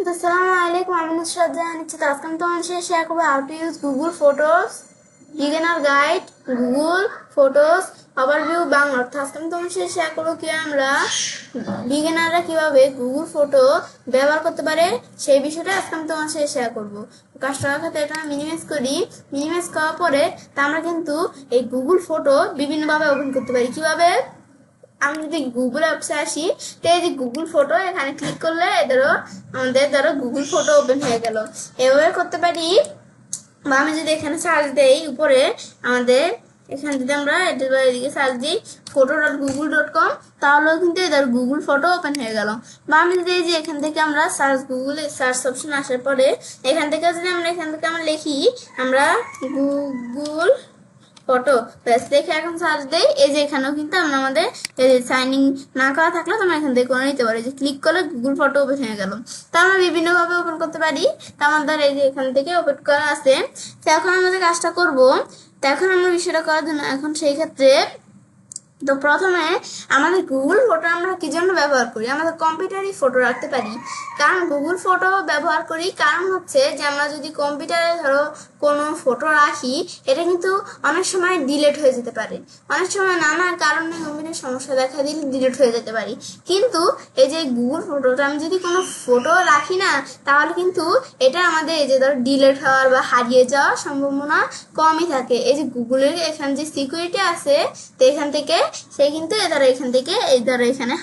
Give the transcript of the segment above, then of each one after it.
তো আসসালামু আলাইকুম, আমি নুসরাত জাহান ইচ্ছে। আজকে আমি তোমার সাথে শেয়ার করবো how to use Google photos, beginner guide, Google photos overview Bangla. অর্থাৎ আজকে আমি তোমার সাথে শেয়ার করবো কি আমরা বিগিনাররা কিভাবে গুগল ফটো ব্যবহার করতে পারে সেই বিষয়টা আজকে আমি তোমার সাথে শেয়ার করবো। কাজটা করার ক্ষেত্রে এটা মিনিমাইজ করি, মিনিমাইজ করার পরে তা আমরা কিন্তু এই গুগল ফটো বিভিন্নভাবে ওপেন করতে পারি। কিভাবে? আমি যদি গুগল অ্যাপসে আসি, তো এই যে গুগল ফটো এখানে ক্লিক করলে আমাদের গুগল ফটো ওপেন হয়ে গেল। এভাবে করতে পারি। বা আমি যদি এখানে সার্চ দেই উপরে, আমাদের এখানে যদি আমরা এদিকে সার্চ দিই photo.google.com, তাহলেও কিন্তু এদের গুগল ফটো ওপেন হয়ে গেল। বা আমি যদি এই যে এখান থেকে আমরা গুগলে সার্চ অপশন আসার পরে এখান থেকে যদি আমরা লিখি আমরা গুগল ফটো, ব্যাস দেখে এখন সার্চ দেই। এই যে এখানেও কিন্তু আমরা আমাদের সাইন ইন না করা থাকলে তোমরা এখান থেকে করে নিতে পারো। যে ক্লিক করলে গুগল ফটো ওপেন হয়ে গেল। তা আমরা বিভিন্নভাবে ওপেন করতে পারি। তা আমাদের এই যে এখান থেকে ওপেন করা আছে। তো এখন আমাদের কাজটা করব। তো এখন আমরা বিষয়টা করার জন্য এখন সেই ক্ষেত্রে তো প্রথমে আমাদের গুগল ফটো আমরা কি জন্য ব্যবহার করি? আমাদের কম্পিউটারই ফটো রাখতে পারি। কারণ গুগল ফটো ব্যবহার করি কারণ হচ্ছে যে আমরা যদি কম্পিউটারে ধরো কোনো ফটো রাখি, এটা কিন্তু অনেক সময় ডিলিট হয়ে যেতে পারে। অনেক সময় নানা কারণে কম্পিউটার সমস্যা দেখা দিলে ডিলিট হয়ে যেতে পারি। কিন্তু এই যে গুগল ফটোটা আমি যদি কোনো ফটো রাখি না, তাহলে কিন্তু এটা আমাদের এই যে ধরো ডিলিট হওয়ার বা হারিয়ে যাওয়ার সম্ভাবনা কমই থাকে। এই যে গুগলের এখানে যে সিকিউরিটি আছে, তো এখান থেকে সে কিন্তু এখান থেকে এখানে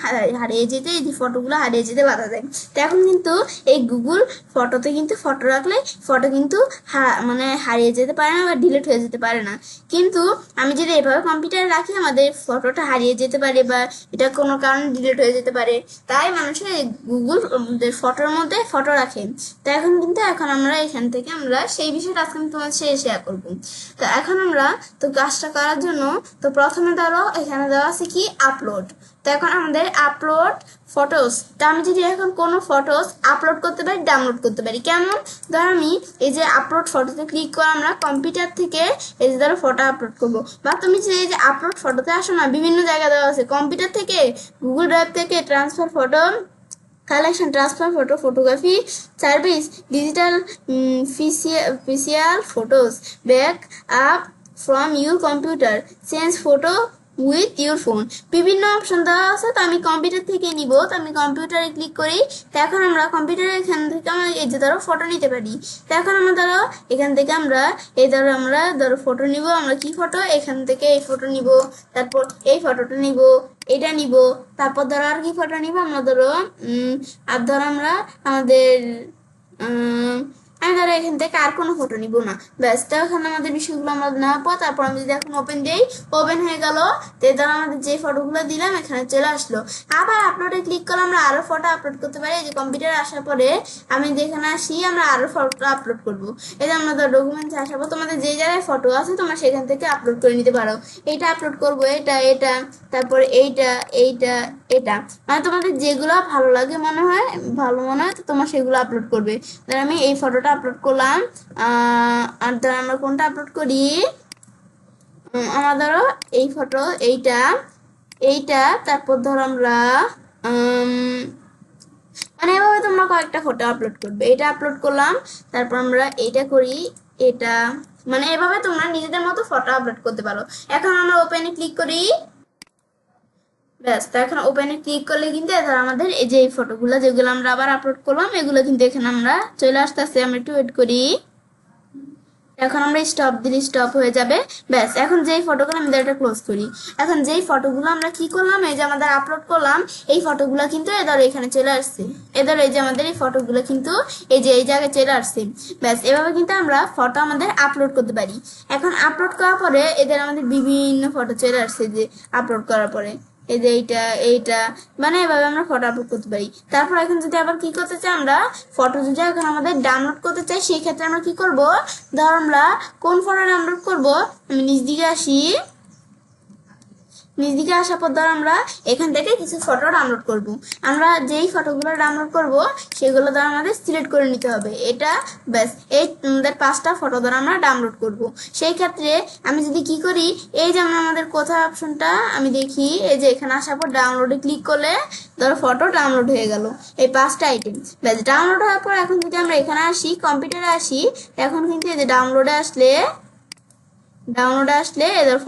হারিয়ে যেতে, এই যে ফটোগুলো হারিয়ে যেতে বাধা দেয়। তো এখন কিন্তু এই গুগল ফটোতে কিন্তু ফটো রাখলে ফটো কিন্তু মানে হারিয়ে যেতে পারে না বা ডিলিট হয়ে যেতে পারে না। কিন্তু আমি যদি এভাবে কম্পিউটারে রাখি, আমাদের ফটোটা হারিয়ে যেতে পারে বা এটা কোনো কারণে ডিলিট হয়ে যেতে পারে। তাই মানুষের গুগল ফটোর মধ্যে ফটো রাখে। তো এখন আমরা এখান থেকে আমরা সেই বিষয়টা আজকে আমি তোমার সাথে শেয়ার করবো। তো এখন আমরা তো কাজটা করার জন্য তো প্রথমে ধরো এখানে দেওয়া আছে কি আপলোড। তো এখন আমাদের আপলোড ফটোস। তো আমি যদি এখন কোনো ফটোস আপলোড করতে পারি, ডাউনলোড করতে পারি। কেমন? ধর আমি এই যে আপলোড ফটোতে ক্লিক করে আমরা কম্পিউটার থেকে এই যে ধরো ফটো আপলোড করবো। বা তুমি যে এই যে আপলোড ফটোতে আসো না, বিভিন্ন জায়গায় দেওয়া আছে কম্পিউটার থেকে, গুগল ড্রাইভ থেকে, transfer photo, collection, transfer photo, photography service, digital physical photos, back up from your computer, change photo with your phone, বিভিন্ন অপশন দেওয়া আছে। তো আমি কম্পিউটার থেকে নিব। তো আমি কম্পিউটারে ক্লিক করি। তো এখন আমরা কম্পিউটারে এখান থেকে আমরা এই যে ধরো ফটো নিতে পারি। তো এখন আমরা ধরো এখান থেকে আমরা ধরো ফটো নিব। আমরা কি ফটো? এখান থেকে এই ফটো নিব, তারপর এই ফটোটা নিব, এটা নিব, তারপর ধরো আর কি ফটো নিব আমরা ধরো আর ধরো আমরা আমাদের আমি ধরো এখান থেকে আর কোনো ফটো নিব না। ব্যাস, তো এখানে আমাদের বিষয়গুলো আমরা নেওয়ার পর তারপর আমি যদি এখন ওপেন দিই, ওপেন হয়ে গেল। তো ধরো আমাদের যে ফটোগুলো দিলাম এখানে চলে আসলো। আবার আপলোডে ক্লিক করলে আমরা আরো ফটো আপলোড করতে পারি। এই যে কম্পিউটারে আসার পরে আমি যেখানে আসি আমরা আরো ফটো আপলোড করবো। এই যে আমরা ধরো ডকুমেন্টস আসার পর তোমাদের যে জায়গায় ফটো আছে তোমরা সেখান থেকে আপলোড করে নিতে পারো। এইটা আপলোড করবো, এটা এটা, তারপরে এইটা এইটা এটা, মানে তোমাদের যেগুলো ভালো লাগে ভালো মনে হয় তো তোমরা সেগুলো আপলোড করবে। ধর আমি এই ফটোটা আপলোড করলাম। আর ধর আমরা কোনটা আপলোড করি? আমার ধরো এই ফটো, এইটা এইটা, তারপর ধরো আমরা মানে এভাবে তোমরা কয়েকটা ফটো আপলোড করবে। এটা আপলোড করলাম, তারপর আমরা এইটা করি, এটা, মানে এভাবে তোমরা নিজেদের মতো ফটো আপলোড করতে পারো। এখন আমরা ওপেনে ক্লিক করি। ব্যাস, তো এখন ওপেনে ক্লিক করলে কিন্তু ধর আমাদের এই যে এই ফটোগুলো যেগুলো আমরা আবার আপলোড করলাম এগুলো কিন্তু এখানে আমরা চলে আসতেছে। আমরা একটু ওয়েট করি। এখন আমরা স্টপ দিলে স্টপ হয়ে যাবে। ব্যাস, এখন যেই ফটোগুলো আমি এটা ক্লোজ করি। এখন যেই ফটোগুলো আমরা কি করলাম, এই যে আমাদের আপলোড করলাম এই ফটোগুলো কিন্তু এখানে চলে আসছে। এই যে আমাদের এই ফটোগুলো কিন্তু এই যে এই জায়গায় চলে আসছে। ব্যাস, এভাবে কিন্তু আমরা ফটো আমাদের আপলোড করতে পারি। এখন আপলোড করার পরে আমাদের বিভিন্ন ফটো চলে আসছে যে আপলোড করার পরে। এই যে এইটা মানে এভাবে আমরা ফটো আপলোড করতে পারি। তারপর এখন যদি আবার কি করতে চাই, আমরা ফটো যদি এখন আমাদের ডাউনলোড করতে চাই, সেই ক্ষেত্রে আমরা কি করব? ধর আমরা কোন ফটো ডাউনলোড করব, আমি নিচ দিকে আসি। নিচ দিকে আসার পর ধর আমরা এখান থেকে কিছু ফটো ডাউনলোড করব। আমরা যেই ফটোগুলো ডাউনলোড করব সেগুলো ধর আমাদের সিলেক্ট করে নিতে হবে। এটা ব্যাস, এই আমাদের 5টা ফটো ধর আমরা ডাউনলোড করব। সেই ক্ষেত্রে আমি যদি কি করি, এই যে আমাদের কোথাও অপশনটা আমি দেখি, এই যে এখানে আসার পর ডাউনলোডে ক্লিক করলে ধর ফটো ডাউনলোড হয়ে গেল, এই 5টা আইটেম ব্যাস ডাউনলোড হওয়ার পর এখন যদি আমরা এখানে আসি, কম্পিউটারে আসি, এখন কিন্তু এই যে ডাউনলোডে আসলে এদের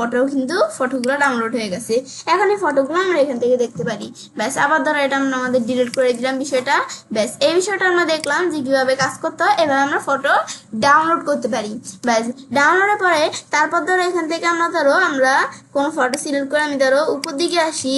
ফটোগুলো ডাউনলোড হয়ে গেছে। এখন এই ফটোগুলো আমরা এখান থেকে দেখতে পারি। ব্যাস, আবার ধরো এটা আমরা আমাদের ডিলিট করে দিলাম বিষয়টা। ব্যাস, এই বিষয়টা আমরা দেখলাম যে কিভাবে কাজ করতে হয়, এভাবে আমরা ফটো ডাউনলোড করতে পারি। ব্যাস, ডাউনলোডের পরে তারপর ধরো এখান থেকে আমরা কোনো ফটো সিলেক্ট করে আমি ধরো উপর দিকে আসি,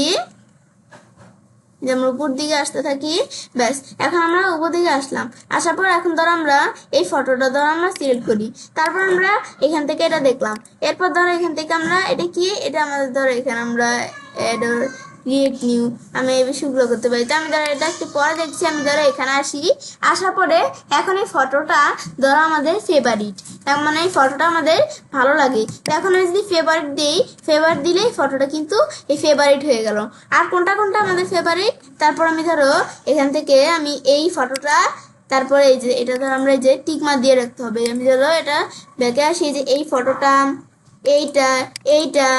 যেমন উপর দিকে আসতে থাকি। ব্যাস, এখন আমরা উপর দিকে আসলাম, আসার পর এখন ধরো আমরা এই ফটোটা ধরো আমরা সিলেক্ট করি। তারপর আমরা এখান থেকে এটা দেখলাম, এরপর ধরো এখান থেকে আমরা এটা কি, এটা আমাদের ধরো এখানে আমরা ক্রিয়েট নিউ, আমি এই বিষয়গুলো করতে পারি। তো আমি ধরো এটা একটু পরে দেখছি, আমি ধরো এখানে আসি, আসার পরে এখন এই ফটোটা ধরো আমাদের ফেভারিট, মানে এই ফটোটা আমাদের ভালো লাগে। তো এখন আমি যদি ফেভারিট দিই, ফেভারিট দিলেই ফটোটা কিন্তু এই ফেভারিট হয়ে গেল। আর কোনটা কোনটা আমাদের ফেভারিট, তারপর আমি ধরো এখান থেকে আমি এই ফটোটা, তারপরে এই যে এটা ধরো আমরা এই যে টিক মার্ক দিয়ে রাখতে হবে। আমি ধরো এটা ব্যাকে আসি, যে এই ফটোটা, এইটা, এইটা,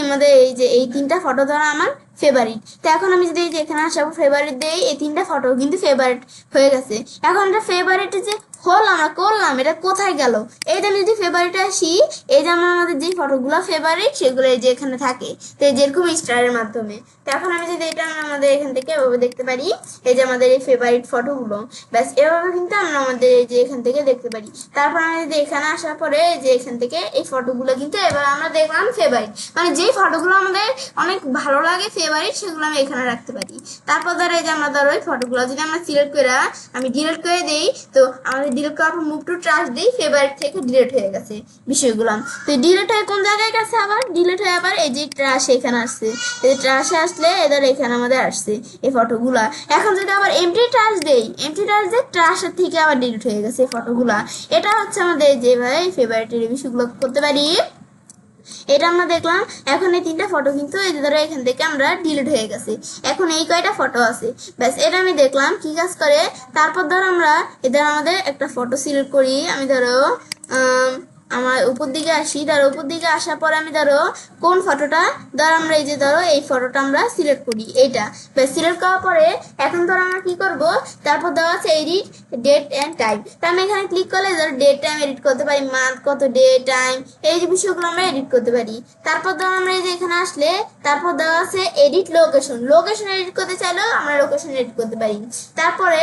আমাদের এই যে এই 3টা ফটো ধরো আমার ফেভারিট। তো এখন আমি যদি এখানে আসাবো ফেভারিট দেই, এই 3টা ফটো কিন্তু ফেভারিট হয়ে গেছে। এখন এটা ফেভারিট যে হল আমরা করলাম, এটা কোথায় গেল? এইটা যদি ফেভারিট আসি, এই যে আমাদের যে ফটোগুলো ফেভারিট সেগুলো এই যে এখানে থাকে, তো যেরকম স্টারের মাধ্যমে। তো এখন আমি যদি এটা আমাদের এখান থেকে এভাবে দেখতে পারি, এই যে আমাদের এই ফেভারিট ফটোগুলো, ব্যাস এভাবে কিন্তু আমরা আমাদের এই যে এখান থেকে দেখতে পারি। তারপর আমি যদি এখানে আসার পরে যে এখান থেকে এই ফটোগুলো কিন্তু এবার আমরা দেখলাম ফেভারিট, মানে যে ফটোগুলো আমাদের অনেক ভালো লাগে ফেভারিট, সেগুলো আমি এখানে রাখতে পারি। তারপর ধরো এই যে আমরা ধরো ওই ফটোগুলো যদি আমরা সিলেক্ট করে আমি ডিলিট করে দিই, তো আমাদের ডিলিট করার পর মুভ টু ট্রাশ দিই, ফেভারিট থেকে ডিলিট হয়ে গেছে বিষয়গুলো। তো ডিলিট হয়ে কোন জায়গায় গেছে, আবার ডিলিট হয়ে আবার এই যে ট্রাশ এখানে আসছে, এই ট্রাশে আসলে এদের এখানে আমাদের আসছে এই ফটোগুলা। এখন যদি আবার এমটি ট্রাশ দেই, এমটি ট্রাশ দিয়ে ট্রাশের থেকে আবার ডিলিট হয়ে গেছে এই ফটোগুলা। এটা হচ্ছে আমাদের যেভাবে ফেভারিটের বিষয়গুলো করতে পারি, এটা আমরা দেখলাম। এখন এই 3টা ফটো কিন্তু এই ধরো এখান থেকে আমরা ডিলিট হয়ে গেছে, এখন এই কয়টা ফটো আছে। ব্যাস, এটা আমি দেখলাম কি কাজ করে। তারপর ধরো আমরা এদের আমাদের একটা ফটো সিলেক্ট করি, আমি ধরো আমার উপর দিকে আসি, ধরো উপর দিকে আসার পর আমি ধরো কোন ফটোটা, ধরো আমরা এই যে ধরো এই ফটোটা আমরা সিলেক্ট করি, এইটা। ব্যাস, সিলেক্ট করার পরে এখন ধরো আমরা কি করব, তারপর দেওয়া আছে এডিট ডেট অ্যান্ড টাইম। তো আমি এখানে ক্লিক করলে ধরো ডেট টাইম এডিট করতে পারি, মান্থ কত, ডে টাইম, এই যে বিষয়গুলো আমরা এডিট করতে পারি। তারপর ধরো আমরা এই যে এখানে আসলে তারপর দেওয়া আছে এডিট লোকেশন, লোকেশন এডিট করতে চাইলেও আমরা লোকেশন এডিট করতে পারি। তারপরে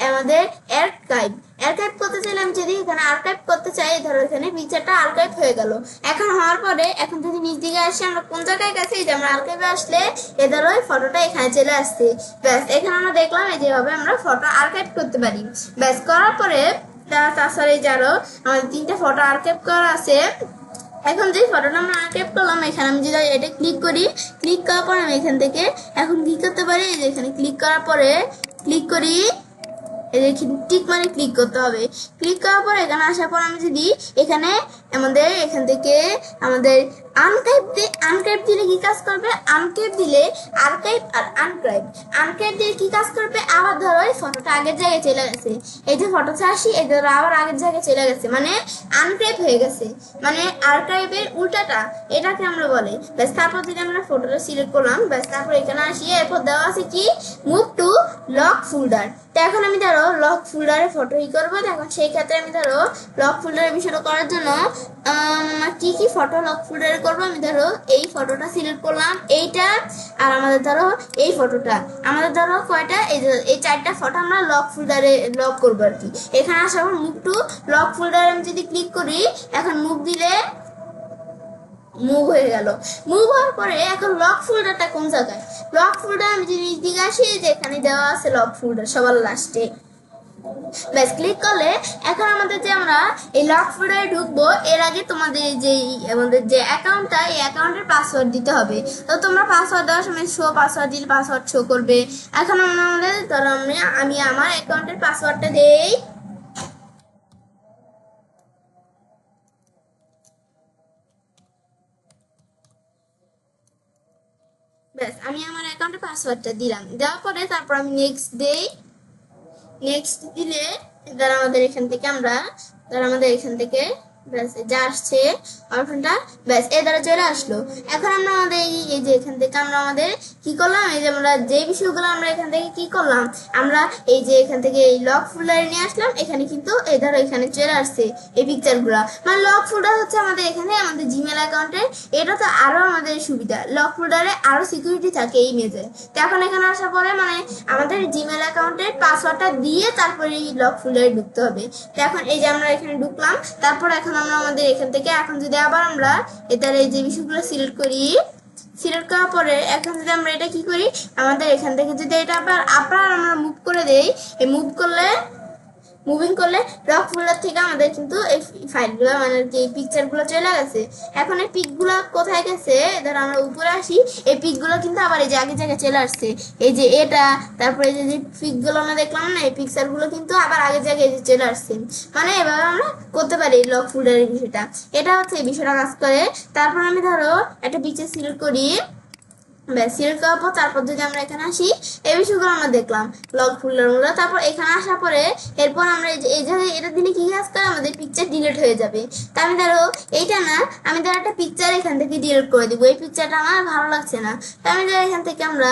আমাদের আর্কাইভ, আর্কাইভ করতে চাইলে আমি যদি এখানে আর্কাইভ করতে চাই, ধরো এখানে পিকচারটা আর্কাইভ হয়ে গেল। এখন হওয়ার পরে এখন যদি নিচ দিকে আসি, আমরা কোন জায়গায় গেছি, যে আমরা আর্কাইভে আসলে এ ধরো ওই ফটোটা এখানে চলে আসছে। ব্যাস, এখানে আমরা দেখলাম এই যেভাবে আমরা ফটো আর্কাইভ করতে পারি। ব্যাস, করার পরে তাছাড়া এই যে আরো আমাদের 3টা ফটো আর্কাইভ করা আছে। এখন যে ফটোটা আমরা আর্কাইভ করলাম, এখানে আমি যদি এটা ক্লিক করি, ক্লিক করার পরে আমি এখান থেকে এখন কি করতে পারি, এই যে এখানে ক্লিক করার পরে ক্লিক করি, টিক মানে ক্লিক করতে হবে। ক্লিক করার পর এখানে আসার পর আমি যদি এখানে আমাদের এখান থেকে আমাদের আনক্রাইব দিলে কি কাজ করবে, আনক্রাইব দিলে আর্কাইভ আর আনক্রাইব দিলে কি কাজ করবে, আবার ধরো এই ফটোটা আগের জায়গায় চলে গেছে, এই যে ফটোটা আসি এই ধরো আবার আগের জায়গায় চলে গেছে, মানে আনক্রাইব হয়ে গেছে, মানে আর্কাইভের উল্টাটা, এটাকে আমরা বলে। ব্যাস, তারপর যদি আমরা ফটোটা সিলেক্ট করলাম, ব্যাস তারপর এখানে আসি, এরপর দেওয়া আছে কি মুভ টু লক ফোল্ডার। তো এখন আমি ধরো লক ফোল্ডারে ফটো করবো। এখন সেই ক্ষেত্রে আমি ধরো লক ফোল্ডারের বিষয়টা করার জন্য কি কি ফটো লক ফোল্ডারে করবো, আমি ধরো এই ফটোটা সিলেক্ট করলাম, এইটা, আর আমাদের ধরো এই ফটোটা, আমাদের ধরো কয়টা, এই 4টা ফটো আমরা লক ফোল্ডারে লক করবো আর কি। এখানে আসার পর মুভ টু লক ফোল্ডারে আমি যদি ক্লিক করি, এখন মুভ দিলে মুভ হয়ে গেল। মুভ হওয়ার পরে এখন লক ফোল্ডারটা কোন জায়গায়, লক ফোল্ডার আমি যদি দিকে আসি, যে এখানে দেওয়া আছে লক ফোল্ডার সবার লাস্টে। ব্যাস, ক্লিক করলে এখন আমাদের যে আমরা এই লক ফোল্ডারে ঢুকবো, এর আগে তোমাদের যে আমাদের যে অ্যাকাউন্টটা, এই অ্যাকাউন্টের পাসওয়ার্ড দিতে হবে। তো তোমরা পাসওয়ার্ড দেওয়ার সময় শো পাসওয়ার্ড দিলে পাসওয়ার্ড শো করবে। এখন আমাদের ধরো আমি আমার অ্যাকাউন্টের পাসওয়ার্ডটা দেই, ব্যাস আমি আমার অ্যাকাউন্টে পাসওয়ার্ডটা দিলাম, দেওয়ার পরে তারপর আমি নেক্সট দেই। নেক্সট দিলে আমাদের এখান থেকে ব্যাস যা আসছে অপশনটা, ব্যাস এ দ্বারা চলে আসলো। এখন আমরা আমাদের এই যে এখান থেকে আমরা আমাদের কি করলাম, এই যে আমরা যে বিষয়গুলো আমরা এখান থেকে কি করলাম, আমরা এই যে এখান থেকে এই লক ফোল্ডারে নিয়ে আসলাম। এখানে কিন্তু এই ধরো এখানে চলে আসছে এই পিকচারগুলো। মানে লক ফোল্ডার হচ্ছে আমাদের এখানে আমাদের জিমেল অ্যাকাউন্টে, এটা তো আরো আমাদের সুবিধা, লক ফোল্ডারে আরো সিকিউরিটি থাকে এই ইমেজে। তো এখন এখানে আসার পরে মানে আমাদের জিমেল অ্যাকাউন্টের পাসওয়ার্ডটা দিয়ে তারপরে এই লক ফোল্ডারে ঢুকতে হবে। তো এখন এই যে আমরা এখানে ঢুকলাম, তারপর এখন আমরা আমাদের এখান থেকে এখন যদি আবার আমরা এটার এই যে বিষয়গুলো সিলেক্ট করি, সিলেক্ট করার পরে এখন যদি আমরা এটা কি করি, আমাদের এখান থেকে যদি এটা আবার আমরা মুভ করে দেই, এই মুভিং করলে লক ফোল্ডার থেকে আমাদের কিন্তু এই ফাইলগুলো মানে যে পিকচারগুলো চলে গেছে। এখন এই পিকগুলো কোথায় গেছে, ধর আমরা উপরে আসি, এই পিকগুলো কিন্তু আবার এই যে আগের জায়গায় চলে আসছে। এই যে এটা, তারপরে এই যে পিকগুলো আমরা দেখলাম না, এই পিকচারগুলো কিন্তু আবার আগের জায়গায় চলে আসছে। মানে এভাবে আমরা করতে পারি লক ফোল্ডারের বিষয়টা। এটা হচ্ছে এই বিষয়টা কাজ করে। তারপর আমি ধরো একটা পিকচার সিলেক্ট করি, ব্যাস সিলেক্ট করার পর তারপর যদি আমরা এখানে আসি, এই বিষয়গুলো আমরা দেখলাম লক ফোল্ডারগুলো। তারপর এখানে আসার পরে এরপর আমরা এই জায়গায় এটা দিলে কি কাজ করে, আমাদের পিকচার ডিলিট হয়ে যাবে। তা আমি ধরো এইটা না, আমি ধরো একটা পিকচার এখান থেকে ডিলিট করে দিব, এই পিকচারটা আমার ভালো লাগছে না। তা আমি ধরো এখান থেকে আমরা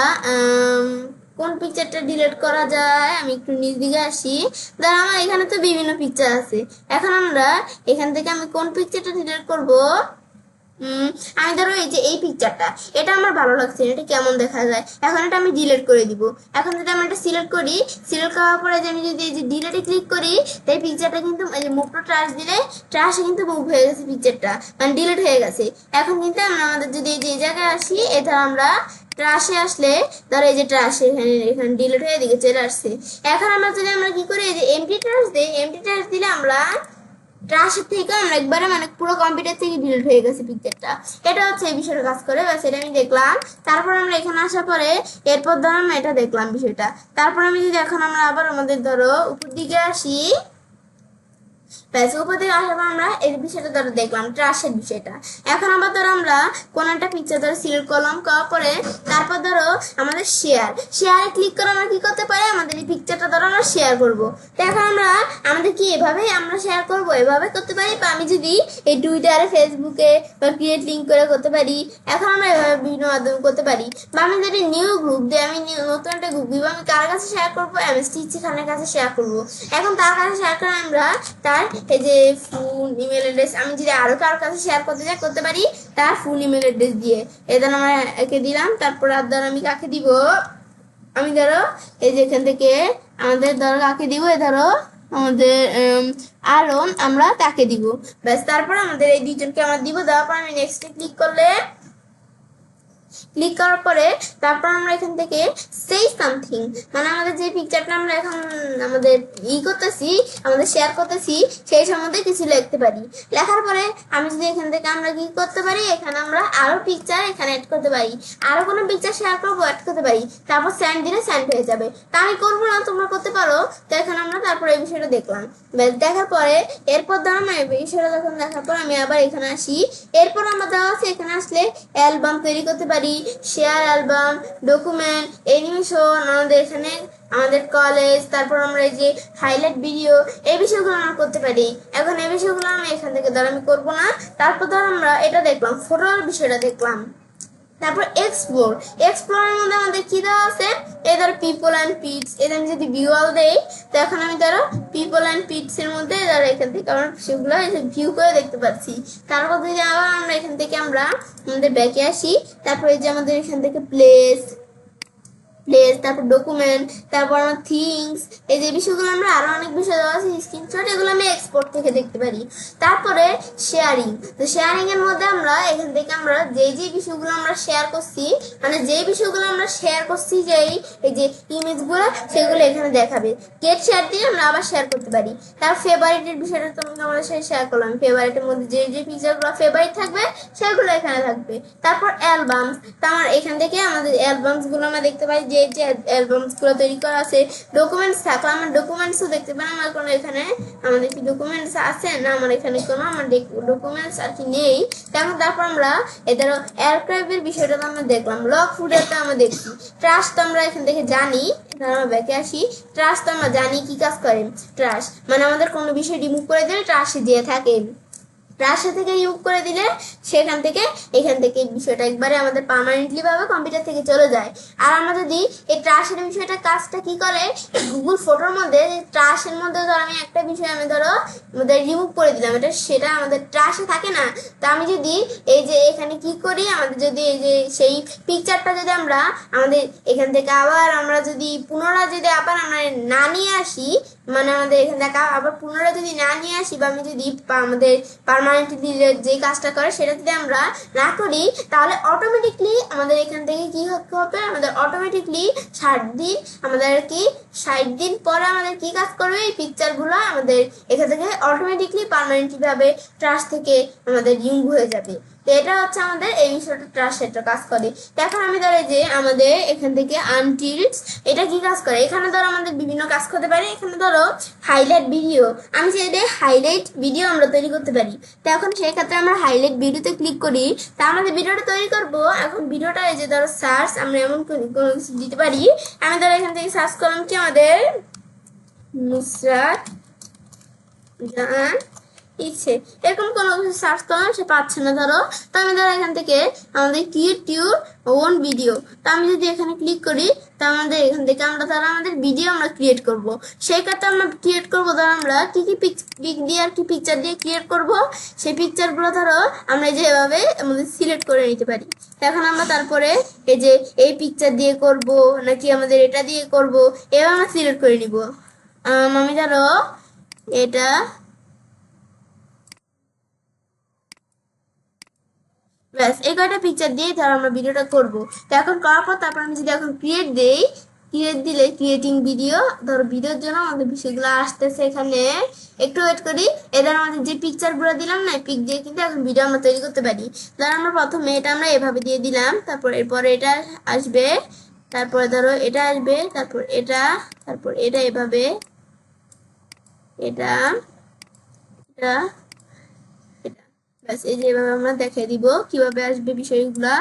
কোন পিকচারটা ডিলিট করা যায়, আমি একটু নিচ দিকে আসি। ধর আমার এখানে তো বিভিন্ন পিকচার আছে, এখন আমরা এখান থেকে আমি কোন পিকচারটা ডিলিট করব, আমি ধরো এই যে এই পিকচারটা, এটা আমার ভালো লাগছে, এটা কেমন দেখা যায়, এখন এটা আমি ডিলিট করে দিব। এখন যদি আমি এটা সিলেক্ট করি, সিলেক্ট করার পরে যে আমি যদি এই যে ডিলিটে ক্লিক করি, তাই পিকচারটা কিন্তু এই যে মুভ টু ট্রাশ দিলে ট্রাশে কিন্তু মুভ হয়ে গেছে পিকচারটা, মানে ডিলিট হয়ে গেছে। এখন কিন্তু আমরা আমাদের যদি এই যে এই জায়গায় আসি, এটা আমরা ট্রাশে আসলে ধরো এই যে ট্রাশে এখানে ডিলিট হয়ে দিকে চলে আসছে। এখন আমরা যদি আমরা কি করি, এই যে এমটি ট্রাশ দিই, এমটি ট্রাশ দিলে আমরা ট্রাশের থেকে আমরা একবারে মানে পুরো কম্পিউটার থেকে ডিলিট হয়ে গেছে পিকচারটা। এটা হচ্ছে এই বিষয়টা কাজ করে, ব্যাস এটা আমি দেখলাম। তারপর আমরা এখানে আসার পরে এরপর ধরো আমরা এটা দেখলাম বিষয়টা। তারপর আমি যদি এখন আমরা আবার আমাদের ধরো উপর দিকে আসি, ব্যাস উপর দিকে আসার পর আমরা এই বিষয়টা ধরো দেখলাম ট্রাশের বিষয়টা। এখন আবার ধরো আমরা কোন একটা পিকচার ধরো সিলেক্ট করলাম, করার পরে তারপর ধরো আমাদের শেয়ারে ক্লিক করে আমরা কি করতে পারি, আমাদের এই পিকচারটা ধরো আমরা শেয়ার করবো। তো এখন আমরা আমাদের কি এভাবে আমরা শেয়ার করবো, এভাবে করতে পারি। বা আমি যদি এই টুইটারে ফেসবুকে বা ক্রিয়েট লিঙ্ক করে করতে পারি, এখন আমরা এভাবে বিভিন্ন মাধ্যমে করতে পারি। বা আমি যদি নিউ গ্রুপ দিই, আমি নতুন একটা গ্রুপ দিব, আমি কার কাছে শেয়ার করবো, এমএসটি খানের কাছে শেয়ার করবো। এখন তার কাছে শেয়ার করে আমরা তার এই যে ফুল ইমেল অ্যাড্রেস, আমি যদি আরো কারোর কাছে শেয়ার করতে চাই করতে পারি তার ফুল ইমেল অ্যাড্রেস দিয়ে। এদের আমরা একে দিলাম, তারপর আর ধরো আমি কাকে দিব, আমি ধরো এই যে এখান থেকে আমাদের ধরো কাকে দিব, ধরো আমাদের আরো আমরা তাকে দিব, ব্যাস। তারপর আমাদের এই দুইজনকে আমরা দিব, দেওয়ার পর আমি নেক্সটে ক্লিক করলে, ক্লিক করার পরে তারপর আমরা এখান থেকে সেই সামথিং, মানে আমাদের যে পিকচারটা আমরা এখন আমাদের করতেছি, আমাদের শেয়ার করতেছি, সেই সম্বন্ধে কিছু লিখতে পারি। লেখার পরে আমি যদি এখান থেকে আমরা কি করতে পারি, এখানে আমরা আরো পিকচার এখানে অ্যাড করতে পারি, আরো কোনো পিকচার শেয়ার করবো অ্যাড করতে পারি, তারপর সেন্ড দিলে সেন্ড হয়ে যাবে। তা আমি করবো না, তোমরা করতে পারো। তো এখানে আমরা তারপরে এই বিষয়টা দেখলাম, দেখার পরে এরপর ধরো আমি এই বিষয়টা যখন দেখার পর আমি আবার এখানে আসি, এরপর আমরা দেওয়া আছে এখানে আসলে অ্যালবাম তৈরি করতে পারি, শেয়ার অ্যালবাম, ডকুমেন্ট, অ্যানিমেশন, আমাদের এখানে আমাদের কলেজ, তারপর আমরা এই যে হাইলাইট ভিডিও, এই বিষয়গুলো আমরা করতে পারি। এখন এই বিষয়গুলো আমি এখান থেকে ধর আমি করবো না। তারপর ধর আমরা এটা দেখলাম, ফটোর বিষয়টা দেখলাম। তারপর এক্সপ্লোরের মধ্যে আমাদের কি দেওয়া আছে, এই ধরো পিপল অ্যান্ড পিটস, এটা আমি যদি ভিউ অল দেই, তো এখন আমি ধরো পিপল অ্যান্ড পিটস এর মধ্যে ধরো এখান থেকে আমরা সেগুলো ভিউ করে দেখতে পাচ্ছি। তারপর যদি আবার আমরা এখান থেকে আমরা আমাদের ব্যাকে আসি, তারপর এই যে আমাদের এখান থেকে প্লেস, তারপর ডকুমেন্ট, তারপর আমার থিংস, এই যে বিষয়গুলো আমরা আরো অনেক বিষয় দেওয়া আছে স্ক্রিনশট, এগুলো আমি এক্সপোর্ট থেকে দেখতে পারি। তারপরে শেয়ারিং, তো শেয়ারিং এর মধ্যে আমরা এখান থেকে আমরা যে বিষয়গুলো আমরা শেয়ার করছি, মানে যে বিষয়গুলো আমরা শেয়ার করছি, যে এই যে ইমেজগুলো, সেগুলো এখানে দেখাবে। গেট শেয়ার দিয়ে আমরা আবার শেয়ার করতে পারি। তার ফেভারিটের বিষয়টা তোমাকে আমাদের সাথে শেয়ার করলাম, ফেভারিটের মধ্যে যে পিকচারগুলো ফেভারিট থাকবে সেগুলো এখানে থাকবে। তারপর অ্যালবামস, তো আমার এখান থেকে আমাদের অ্যালবামস গুলো আমরা দেখতে পাই, যে অ্যালবামসগুলো তৈরি করা আছে, ডকুমেন্টস থাকলে আমার ডকুমেন্টসও দেখতে পারেন। আমার কোনো এখানে আমাদের কি ডকুমেন্টস আছে না, আমার এখানে কোনো আমার ডকুমেন্টস আর কি নেই। তেমন তারপর আমরা ধরো এয়ারক্রাফটের বিষয়টা তো আমরা দেখলাম, লগ ফুডেরটা আমরা দেখছি, ট্রাশ তো আমরা এখান থেকে জানি। আমরা ব্যাকে আসি, ট্রাশ তো আমরা জানি কি কাজ করে। ট্রাশ মানে আমাদের কোনো বিষয় রিমুভ করে দিলে ট্রাশে দিয়ে থাকে, রাশিয়া থেকে রিমুভ করে দিলে সেখান থেকে এখান থেকে বিষয়টা একবারে আমাদের পার্মানেন্টলি ভাবে কম্পিউটার থেকে চলে যায়। আর আমরা যদি এই ট্রাশের বিষয়টা কাজটা কি করে, গুগল ফটোর মধ্যে ট্রাশের মধ্যে ধরো আমি একটা বিষয় আমি ধরো আমাদের রিমুভ করে দিলাম, এটা সেটা আমাদের ট্রাশে থাকে না। তো আমি যদি এই যে এখানে কি করি, আমাদের যদি এই যে সেই পিকচারটা যদি আমরা আমাদের এখান থেকে আবার আমরা যদি পুনরায় যদি আবার আমরা না নিয়ে আসি, মানে আমাদের এখান থেকে আবার পুনরায় যদি না নিয়ে আসি, বা আমি যদি আমাদের পার্মানেন্টলি যে কাজটা করে সেটা যদি আমরা না করি, তাহলে অটোমেটিকলি আমাদের এখান থেকে কি হবে, আমাদের অটোমেটিকলি 60 দিন আমাদের কি 60 দিন পরে আমাদের কি কাজ করবে, এই পিকচারগুলো আমাদের এখান থেকে অটোমেটিকলি পার্মানেন্টলি ভাবে ট্রাশ থেকে আমাদের রিমুভ হয়ে যাবে। তো এটা হচ্ছে আমাদের এই বিষয়টা ট্রাশের কাজ করে। তো এখন আমি ধরে যে আমাদের এখান থেকে আনটিলস এটা কি কাজ করে, এখানে ধরো আমাদের বিভিন্ন কাজ করতে পারে। এখানে ধরো হাইলাইট ভিডিও, আমি চাইলে হাইলাইট ভিডিও আমরা তৈরি করতে পারি। তো এখন সেই ক্ষেত্রে আমরা হাইলাইট ভিডিওতে ক্লিক করি, তা আমাদের ভিডিওটা তৈরি করব। এখন ভিডিওটা এই যে ধরো সার্চ আমরা এমন কোনো কিছু দিতে পারি। আমি ধরো এখান থেকে সার্চ করলাম কি আমাদের নুসরাত জাহান ইচ্ছে, এরকম কোনো কিছু সার্চ করলাম, সে পাচ্ছে না ধরো। তো আমি ধরো এখান থেকে আমাদের ক্রিয়েট ইউর ওন ভিডিও, তো আমি যদি এখানে ক্লিক করি, তা আমাদের এখান থেকে আমরা ধরো আমাদের ভিডিও আমরা ক্রিয়েট করব। সেই ক্ষেত্রে আমরা ক্রিয়েট করবো ধরো আমরা কি কি পিক দিয়ে আর কি পিকচার দিয়ে ক্রিয়েট করব, সেই পিকচারগুলো ধরো আমরা যেভাবে আমাদের সিলেক্ট করে নিতে পারি। এখন আমরা তারপরে এই যে এই পিকচার দিয়ে করব নাকি আমাদের এটা দিয়ে করব, এভাবে আমরা সিলেক্ট করে নিব। আমি ধরো এটা ব্যাস এই কয়টা পিকচার দিয়ে ধরো আমরা ভিডিওটা করব। তো এখন করার পর তারপর আমি যদি এখন ক্রিয়েট দেই, ক্রিয়েট দিলে ক্রিয়েটিং ভিডিও ধরো ভিডিওর জন্য আমাদের বিষয়গুলো আসতেছে। এখানে একটু ওয়েট করি, এদের আমাদের যে পিকচারগুলো দিলাম না, পিক দিয়ে কিন্তু এখন ভিডিও আমরা তৈরি করতে পারি। ধরো আমরা প্রথমে এটা আমরা এভাবে দিয়ে দিলাম, তারপর এরপরে এটা আসবে, তারপরে ধরো এটা আসবে, তারপর এটা, তারপর এটা এভাবে, এটা এটা ব্যাস এই যে এভাবে আমরা দেখাই দিব কিভাবে আসবে বিষয়গুলা।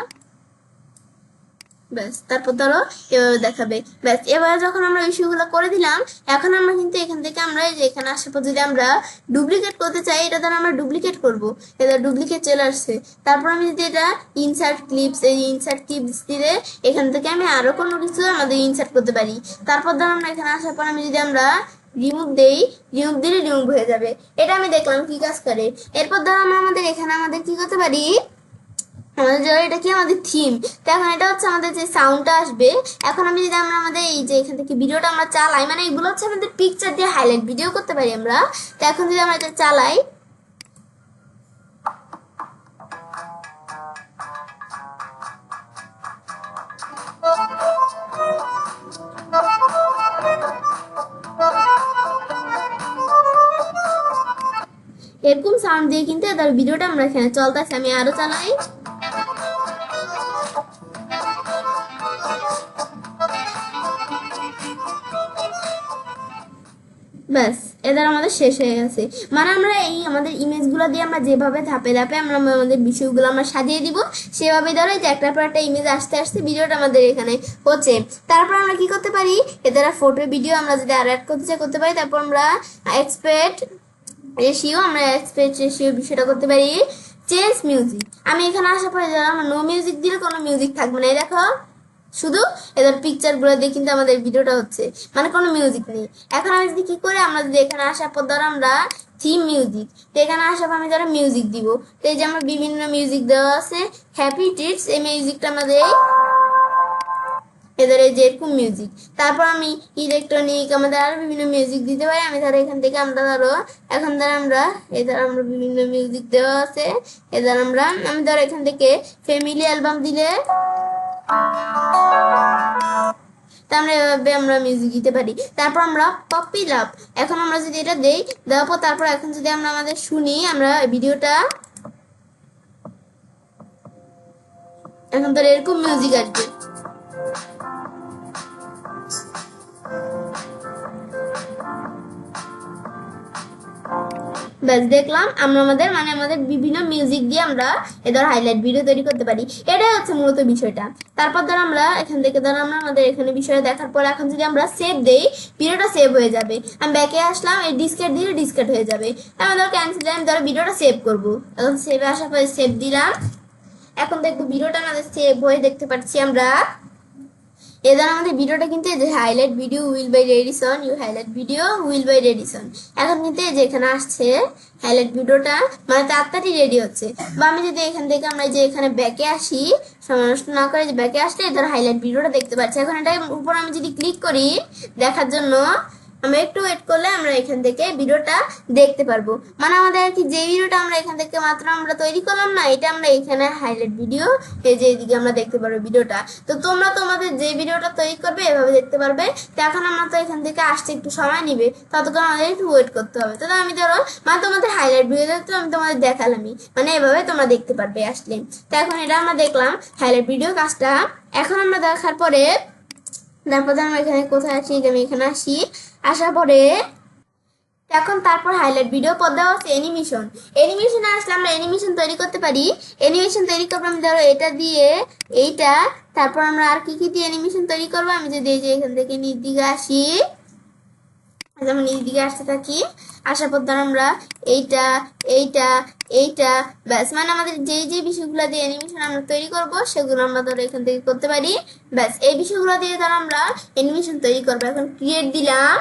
ব্যাস তারপর ধরো এভাবে দেখাবে। ব্যাস এবার যখন আমরা বিষয়গুলো করে দিলাম, এখন আমরা কিন্তু এখান থেকে আমরা এই যে এখানে আসার পর যদি আমরা ডুপ্লিকেট করতে চাই, এটা ধরো আমরা ডুপ্লিকেট করব, এটা ডুপ্লিকেট চলে আসছে। তারপর আমি যদি এটা ইনসার্ট ক্লিপস, এই ইনসার্ট ক্লিপস দিলে এখান থেকে আমি আরো কোনো কিছু আমাদের ইনসার্ট করতে পারি। তারপর ধরো আমরা এখানে আসার পর আমি যদি আমরা রিমুভ দেই, রিমুভ দিলে রিমুভ হয়ে যাবে। এটা আমি দেখলাম কি কাজ করে। এরপর ধরো আমরা আমাদের এখানে আমাদের কি করতে পারি, আমাদের এটা কি আমাদের থিম। তো এখন এটা হচ্ছে আমাদের যে সাউন্ডটা আসবে। এখন আমি যদি আমরা আমাদের এই যে এখান থেকে ভিডিওটা আমরা চালাই, মানে এগুলো হচ্ছে আমাদের পিকচার দিয়ে হাইলাইট ভিডিও করতে পারি আমরা। তো এখন যদি আমরা এটা চালাই, এরকম সাউন্ড দিয়ে কিন্তু তার ভিডিওটা আমরা এখানে চলতেছে। আমি আরো চালাই, ব্যাস এদের আমাদের শেষ হয়ে গেছে। মানে আমরা এই আমাদের ইমেজগুলো দিয়ে আমরা যেভাবে ধাপে ধাপে আমরা আমাদের বিষয়গুলো আমরা সাজিয়ে দিব, সেভাবে ধরো যে একটার পর একটা ইমেজ আসতে আসতে ভিডিওটা আমাদের এখানে হচ্ছে। তারপর আমরা কি করতে পারি, এদের ফটো ভিডিও আমরা যদি আর অ্যাড করতে চাই করতে পারি। তারপর আমরা এক্সপেক্ট রেশিও, আমরা এক্সপেক্ট রেশিও বিষয়টা করতে পারি। চেঞ্জ মিউজিক, আমি এখানে আসার পরে আমার নো মিউজিক দিলে কোনো মিউজিক থাকবে না, এই দেখো শুধু এদের পিকচার গুলো দিয়ে কিন্তু আমাদের ভিডিওটা হচ্ছে, মানে কোনো মিউজিক নেই। এখন আমি যদি কি করে, আমরা যদি এখানে আসার পর ধরো আমরা থিম মিউজিক, তো এখানে আসার পর আমি ধরো মিউজিক দিব। তো এই যে আমার বিভিন্ন মিউজিক দেওয়া আছে, হ্যাপি টিপস এই মিউজিকটা আমাদের এদের এই যে এরকম মিউজিক। তারপর আমি ইলেকট্রনিক আমাদের আরো বিভিন্ন মিউজিক দিতে পারি। আমি ধরো এখান থেকে আমরা ধরো এখন ধরো আমরা এদের আমরা বিভিন্ন মিউজিক দেওয়া আছে, এদের আমরা আমি ধরো এখান থেকে ফ্যামিলি অ্যালবাম দিলে আমরা এভাবে আমরা মিউজিক দিতে পারি। তারপর আমরা পপি লাভ, এখন আমরা যদি এটা দেই, দেওয়ার পর তারপর এখন যদি আমরা আমাদের শুনি আমরা ভিডিওটা, এখন ধর এরকম মিউজিক আসবে। ব্যাস দেখলাম আমরা আমাদের বিভিন্ন মিউজিক দিয়ে আমরা ধর হাইলাইট ভিডিও তৈরি করতে পারি। এটাই হচ্ছে মূলত বিষয়টা। তারপর ধর আমরা এখান থেকে ধর আমরা আমাদের এখানে বিষয়টা দেখার পর এখন যদি আমরা সেভ দেই ভিডিওটা সেভ হয়ে যাবে। আমি ব্যাকে আসলাম, এই ডিসকেট দিলে ডিসকেট হয়ে যাবে। আমি ধর ক্যান্সেল আমি ধর ভিডিওটা সেভ করবো। এখন সেভে আসার পরে সেভ দিলাম। এখন দেখবো ভিডিওটা আমাদের সেভ হয়ে দেখতে পাচ্ছি আমরা। এবার আমাদের ভিডিওটা কিন্তু এই যে highlight video will be ready soon, you highlight video will be ready soon. এখন কিন্তু এই যে এখানে আসছে হাইলাইট ভিডিওটা মানে তাড়াতাড়ি রেডি হচ্ছে। বা আমি যদি এখান থেকে আমরা যে এখানে ব্যাকে আসি, সময় নষ্ট না করে যে ব্যাকে আসলে এদের হাইলাইট ভিডিওটা দেখতে পাচ্ছি। এখন এটা উপর আমি যদি ক্লিক করি দেখার জন্য, আমরা একটু ওয়েট করলে আমরা এখান থেকে ভিডিওটা দেখতে পারবো। মানে আমাদের আর কি যে ভিডিওটা আমরা এখান থেকে মাত্র আমরা তৈরি করলাম না, এটা আমরা এখানে হাইলাইট ভিডিও এই যে এইদিকে আমরা দেখতে পারবো ভিডিওটা। তো তোমরা তোমাদের যে ভিডিওটা তৈরি করবে এভাবে দেখতে পারবে। তো এখন আমরা তো এখান থেকে আসতে একটু সময় নিবে, ততক্ষণ আমাদের একটু ওয়েট করতে হবে। তো আমি ধরো মানে তোমাদের হাইলাইট ভিডিওটা তো আমি তোমাদের দেখালামই, মানে এভাবে তোমরা দেখতে পারবে আসলে। তো এখন এটা আমরা দেখলাম হাইলাইট ভিডিও কাজটা। এখন আমরা দেখার পরে তারপর আমরা এখানে কোথায় আসি, আমি এখানে আসি, আসার পরে এখন তারপর হাইলাইট ভিডিও পর দেওয়া হচ্ছে অ্যানিমেশন। অ্যানিমেশনে আসলে আমরা অ্যানিমেশন তৈরি করতে পারি। অ্যানিমেশন তৈরি করবো আমি ধরো এটা দিয়ে এইটা, তারপর আমরা আর কি কি দিয়ে অ্যানিমেশন তৈরি করবো। আমি যদি এই যে এখান থেকে নিচ দিকে আসি, যেমন নিচ দিকে আসতে থাকি, আসার পর ধর আমরা এইটা এইটা এইটা ব্যাস মানে আমাদের যেই যে বিষয়গুলো দিয়ে অ্যানিমেশন আমরা তৈরি করব সেগুলো আমরা ধরো এখান থেকে করতে পারি। ব্যাস এই বিষয়গুলো দিয়ে ধর আমরা অ্যানিমেশন তৈরি করবো। এখন ক্রিয়েট দিলাম,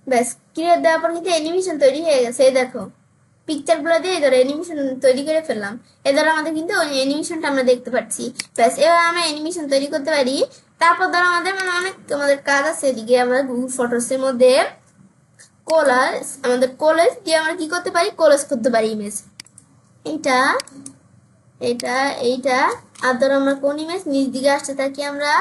ব্যাস ক্রিয়েট দেওয়ার পর কিন্তু অ্যানিমেশন তৈরি হয়ে গেছে। এই দেখো পিকচারগুলো দিয়ে ধরো অ্যানিমেশন তৈরি করে ফেললাম। এবার আমাদের কিন্তু অ্যানিমেশনটা আমরা দেখতে পাচ্ছি। ব্যাস এবার আমরা অ্যানিমেশন তৈরি করতে পারি। তারপর ধরো আমাদের মানে অনেক আমাদের কাজ আছে এদিকে। আমরা গুগল ফটোসের মধ্যে কোলাজ, আমাদের কোলাজ দিয়ে আমরা কি করতে পারি, কোলাজ করতে পারি ইমেজ। এইটা এইটা এইটা আর ধরো আমরা কোন ইমেজ নিচ দিকে আসতে থাকি আমরা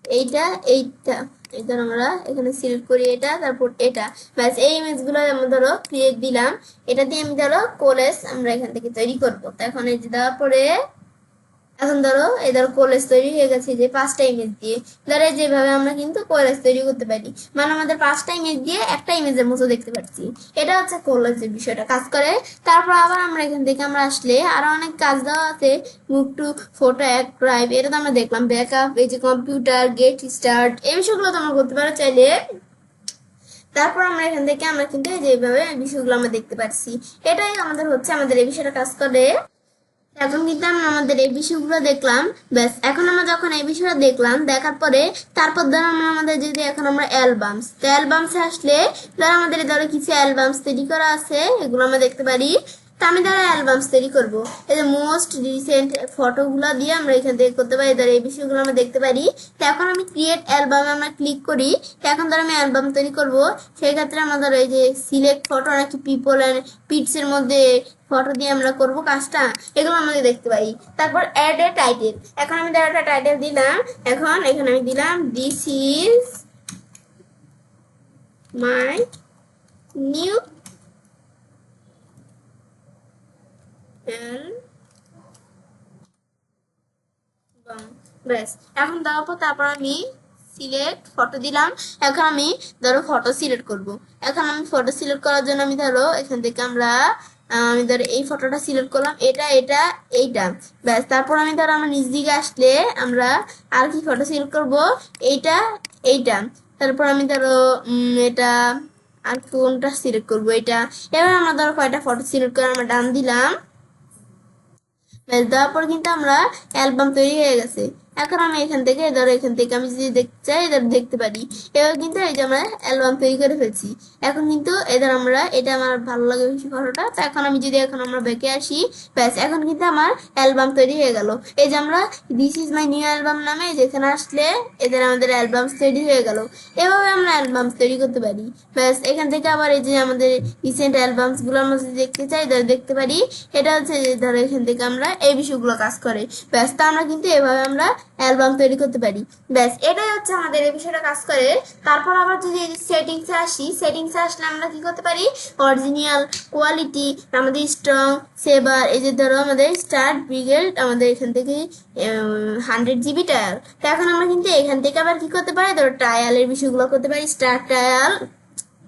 এইটা এইটা এটা আমরা এখানে সিলেক্ট করি এটা, তারপর এটা। ব্যাস এই ইমেজগুলো আমরা ধরো ক্রিয়েট দিলাম। এটা দিয়ে আমি ধরো কোলেজ আমরা এখান থেকে তৈরি করবো। তো এখন এই যে দেওয়ার পরে এখন ধরো এই ধরো কোলেজ তৈরি হয়ে গেছে যে 5টা ইমেজ দিয়ে। ধরো যেভাবে আমরা কিন্তু কোলেজ তৈরি করতে পারি, মানে আমাদের 5টা ইমেজ দিয়ে একটা ইমেজের মতো দেখতে পাচ্ছি। এটা হচ্ছে কোলেজের বিষয়টা কাজ করে। তারপর আবার আমরা এখান থেকে আমরা আসলে আরো অনেক কাজ দেওয়া আছে। মুভ টু ফটো এক ড্রাইভ, এটা তো আমরা দেখলাম। ব্যাকআপ, এই যে কম্পিউটার, গেট স্টার্ট, এই বিষয়গুলো তোমরা করতে পারো চাইলে। তারপর আমরা এখান থেকে আমরা কিন্তু যেভাবে বিষয়গুলো আমরা দেখতে পাচ্ছি, এটাই আমাদের হচ্ছে আমাদের এই বিষয়টা কাজ করে। এখন কিন্তু আমরা আমাদের এই বিষয়গুলো দেখলাম। ব্যাস এখন আমরা যখন এই বিষয়টা দেখলাম, দেখার পরে তারপর ধরো আমরা আমাদের যদি এখন আমরা অ্যালবামস, তো অ্যালবামসে আসলে ধরো আমাদের ধরো কিছু অ্যালবামস তৈরি করা আছে, এগুলো আমরা দেখতে পারি। তো আমি ধরো অ্যালবামস তৈরি করবো। এই যে মোস্ট রিসেন্ট ফটোগুলো দিয়ে আমরা এখান থেকে করতে পারি, ধরো এই বিষয়গুলো আমরা দেখতে পারি। তো এখন আমি ক্রিয়েট অ্যালবাম আমরা ক্লিক করি। তো এখন ধরো আমি অ্যালবাম তৈরি করবো। সেই ক্ষেত্রে আমরা ধরো এই যে সিলেক্ট ফটো নাকি পিপল অ্যান্ড পিটসের মধ্যে ফটো দিয়ে আমরা করব কাজটা, এগুলো আমাদের দেখতে পারি। তারপর অ্যাড এ টাইটেল, এখন আমি একটা টাইটেল দিলাম। এখন এখানে আমি দিলাম দিস ইজ মাই নিউ ব্যাস এখন দেওয়ার পর তারপর আমি সিলেক্ট ফটো দিলাম। এখন আমি ধরো ফটো সিলেক্ট করব। এখন আমি ফটো সিলেক্ট করার জন্য আমি ধরো এখান থেকে আমি ধরো এই ফটোটা সিলেক্ট করলাম, এটা এটা এইটা। ব্যাস তারপর আমি ধরো আমার নিচ দিকে আসলে আমরা আর কি ফটো সিলেক্ট করব, এইটা এইটা। তারপর আমি ধরো এটা আর কোনটা সিলেক্ট করব, এটা। এবার আমরা ধরো কয়টা ফটো সিলেক্ট করে আমরা ডান দিলাম। ব্যাস দেওয়ার পর কিন্তু আমরা অ্যালবাম তৈরি হয়ে গেছে। এখন আমি এখান থেকে ধরো এখান থেকে আমি যদি দেখতে চাই এদের দেখতে পারি। এবার কিন্তু এই যে আমরা অ্যালবাম তৈরি করে ফেলছি। এখন কিন্তু এদের আমরা এটা আমার ভালো লাগে বেশি ফটোটা। তো এখন আমি যদি এখন আমরা ব্যাকে আসি, ব্যাস এখন কিন্তু আমার অ্যালবাম তৈরি হয়ে গেল। এই যে আমরা this is my new album নামে যেখানে আসলে এদের আমাদের অ্যালবাম তৈরি হয়ে গেল। এভাবে আমরা অ্যালবাম তৈরি করতে পারি। ব্যাস এখান থেকে আবার এই যে আমাদের রিসেন্ট অ্যালবামস গুলো আমরা যদি দেখতে চাই দেখতে পারি। এটা হচ্ছে ধরো এখান থেকে আমরা এই বিষয়গুলো কাজ করে। ব্যাস তা আমরা কিন্তু এভাবে আমরা অ্যালবাম তৈরি করতে পারি। ব্যাস এটাই হচ্ছে আমাদের এই বিষয়টা কাজ করে। তারপর আবার যদি সেটিংসে আসি, সেটিংসে আসলে আমরা কি করতে পারি, অরিজিনাল, কোয়ালিটি, আমাদের স্ট্রং, সেভার, এই যে ধরো আমাদের স্টার্ট ব্রিগেড, আমাদের এখান থেকে 100 GB ট্রায়াল। তো এখন আমরা কিন্তু এখান থেকে আবার কি করতে পারি, ধরো ট্রায়ালের বিষয়গুলো করতে পারি, স্টার্ট ট্রায়াল,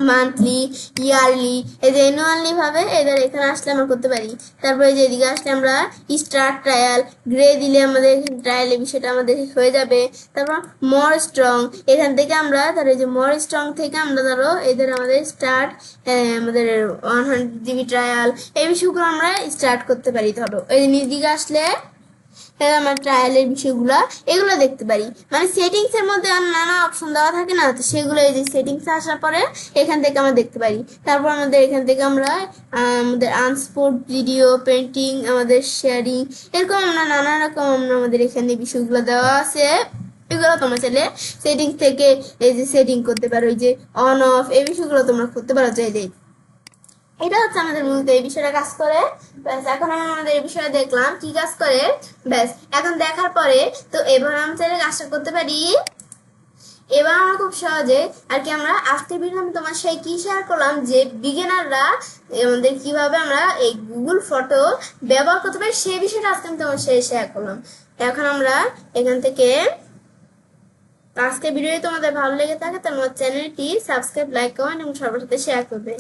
মান্থলি, ইয়ারলি, এই যে অ্যানুয়ালি ভাবে এদের এখানে আসলে আমরা করতে পারি। তারপরে যে এদিকে আসলে আমরা স্টার্ট ট্রায়াল, গ্রে দিলে আমাদের ট্রায়ালের বিষয়টা আমাদের হয়ে যাবে। তারপর মোর স্ট্রং, এখান থেকে আমরা ধরো এই যে মোর স্ট্রং থেকে আমরা ধরো এদের আমাদের স্টার্ট আমাদের 100 GB ট্রায়াল, এই বিষয়গুলো আমরা স্টার্ট করতে পারি। ধরো এই নিচ দিকে আসলে আমার ট্রায়ালের বিষয়গুলো এগুলো দেখতে পারি। মানে সেটিংস এর মধ্যে আর নানা অপশন দেওয়া থাকে না, তো সেগুলো এই যে সেটিংস আসার পরে এখান থেকে আমরা দেখতে পারি। তারপর আমাদের এখান থেকে আমরা আমাদের আনস্পোর্ট ভিডিও, পেন্টিং, আমাদের শেয়ারিং, এরকম আমরা নানা রকম আমাদের এখানে বিষয়গুলো দেওয়া আছে। এগুলো তোমরা চাইলে সেটিংস থেকে এই যে সেটিং করতে পারো, এই যে অন অফ, এই বিষয়গুলো তোমরা করতে পারো চাইলে। এটা হচ্ছে আমাদের মূলত এই বিষয়টা কাজ করে। ব্যাস এখন আমরা আমাদের এই বিষয়টা দেখলাম কি কাজ করে। ব্যাস এখন দেখার পরে তো এবার আমরা চাইলে কাজটা করতে পারি। এবার আমরা খুব সহজে আর কি আমরা আজকের ভিডিও আমি তোমার সেই কি শেয়ার করলাম যে বিগিনাররা আমাদের কিভাবে আমরা এই গুগল ফটো ব্যবহার করতে পারি সেই বিষয়টা আজকে আমি তোমার সেই শেয়ার করলাম। এখন আমরা এখান থেকে আজকের ভিডিও তোমাদের ভালো লেগে থাকে তাহলে আমার চ্যানেলটি সাবস্ক্রাইব, লাইক, কমেন্ট এবং সবার সাথে শেয়ার করবে।